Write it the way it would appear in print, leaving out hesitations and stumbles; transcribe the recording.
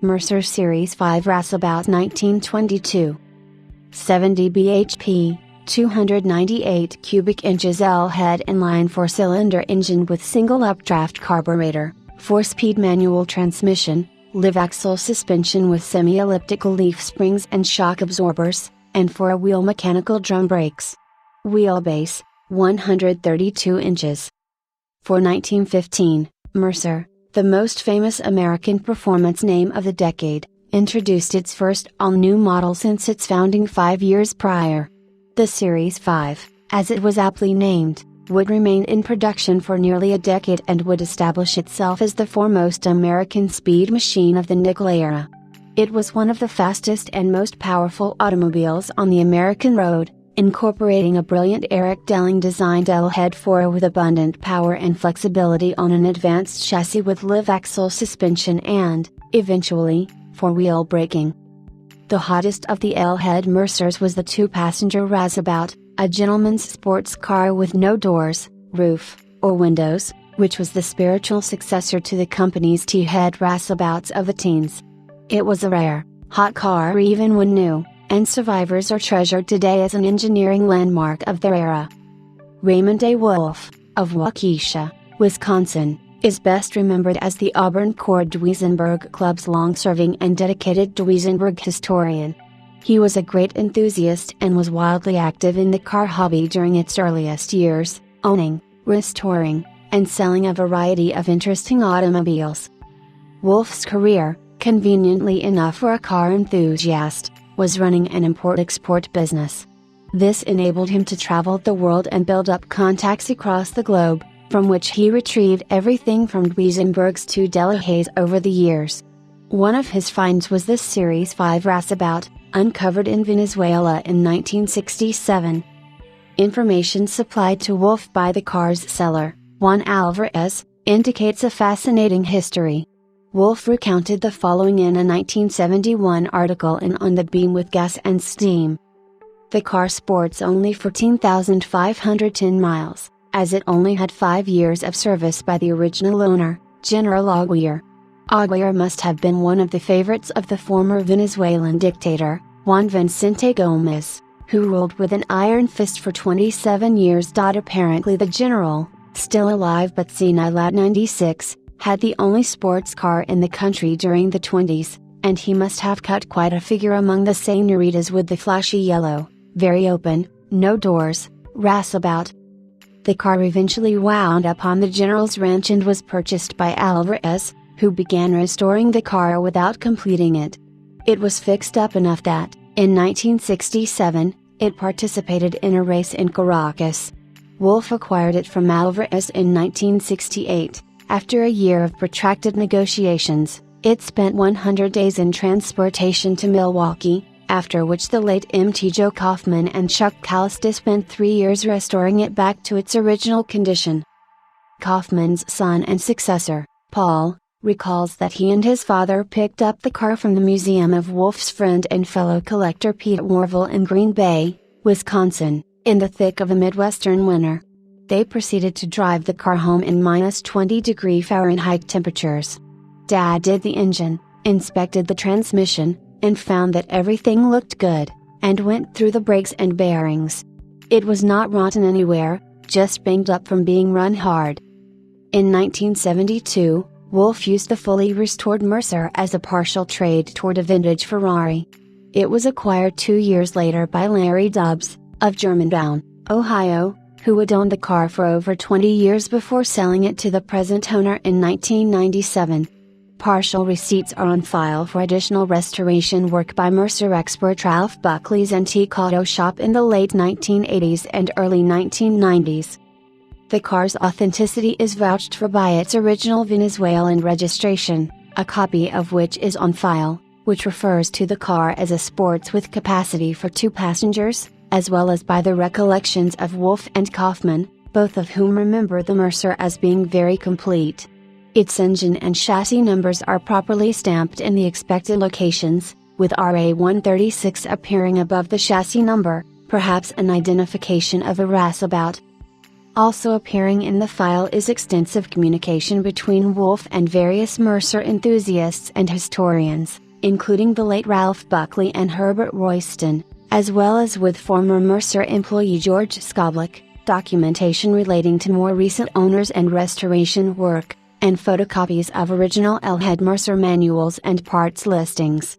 Mercer Series 5 Raceabout 1922. 70 bhp, 298 cubic inches L-head inline 4-cylinder engine with single updraft carburetor, 4-speed manual transmission, live axle suspension with semi-elliptical leaf springs and shock absorbers, and 4-wheel mechanical drum brakes. Wheelbase, 132 inches. For 1915, Mercer, the most famous American performance name of the decade, introduced its first all-new model since its founding 5 years prior. The Series 5, as it was aptly named, would remain in production for nearly a decade and would establish itself as the foremost American speed machine of the nickel era. It was one of the fastest and most powerful automobiles on the American road, incorporating a brilliant Eric Delling designed L-head 4 with abundant power and flexibility on an advanced chassis with live axle suspension and, eventually, 4-wheel braking. The hottest of the L-head Mercers was the 2-passenger Raceabout, a gentleman's sports car with no doors, roof, or windows, which was the spiritual successor to the company's T-head Raceabouts of the teens. It was a rare, hot car even when new, and survivors are treasured today as an engineering landmark of their era. Raymond A. Wolf, of Waukesha, Wisconsin, is best remembered as the Auburn Corps Duesenberg Club's long-serving and dedicated Duesenberg historian. He was a great enthusiast and was wildly active in the car hobby during its earliest years, owning, restoring, and selling a variety of interesting automobiles. Wolf's career, conveniently enough for a car enthusiast, was running an import-export business. This enabled him to travel the world and build up contacts across the globe, from which he retrieved everything from Duesenbergs to Delahaye's over the years. One of his finds was this Series 5 Raceabout, uncovered in Venezuela in 1967. Information supplied to Wolf by the car's seller, Juan Alvarez, indicates a fascinating history. Wolf recounted the following in a 1971 article in On the Beam with Gas and Steam. The car sports only 14,510 miles, as it only had 5 years of service by the original owner, General Aguirre. Aguirre must have been one of the favorites of the former Venezuelan dictator, Juan Vicente Gómez, who ruled with an iron fist for 27 years. Apparently the general, still alive but senile at 96, had the only sports car in the country during the 20s, and he must have cut quite a figure among the señoritas with the flashy yellow, very open, no doors, Raceabout. The car eventually wound up on the general's ranch and was purchased by Alvarez, who began restoring the car without completing it. It was fixed up enough that, in 1967, it participated in a race in Caracas. Wolf acquired it from Alvarez in 1968. After a year of protracted negotiations, it spent 100 days in transportation to Milwaukee, after which the late M.T. Joe Kaufman and Chuck Callister spent 3 years restoring it back to its original condition. Kaufman's son and successor, Paul, recalls that he and his father picked up the car from the museum of Wolf's friend and fellow collector Pete Warville in Green Bay, Wisconsin, in the thick of a Midwestern winter. They proceeded to drive the car home in -20°F temperatures. Dad did the engine, inspected the transmission, and found that everything looked good, and went through the brakes and bearings. It was not rotten anywhere, just banged up from being run hard. In 1972, Wolf used the fully restored Mercer as a partial trade toward a vintage Ferrari. It was acquired 2 years later by Larry Dobbs, of Germantown, Ohio, who had owned the car for over 20 years before selling it to the present owner in 1997. Partial receipts are on file for additional restoration work by Mercer expert Ralph Buckley's antique auto shop in the late 1980s and early 1990s. The car's authenticity is vouched for by its original Venezuelan registration, a copy of which is on file, which refers to the car as a sports with capacity for 2 passengers, as well as by the recollections of Wolf and Kaufman, both of whom remember the Mercer as being very complete. Its engine and chassis numbers are properly stamped in the expected locations, with RA136 appearing above the chassis number, perhaps an identification of a Raceabout. Also appearing in the file is extensive communication between Wolf and various Mercer enthusiasts and historians, including the late Ralph Buckley and Herbert Royston, as well as with former Mercer employee George Skoblik, documentation relating to more recent owners and restoration work, and photocopies of original L-head Mercer manuals and parts listings.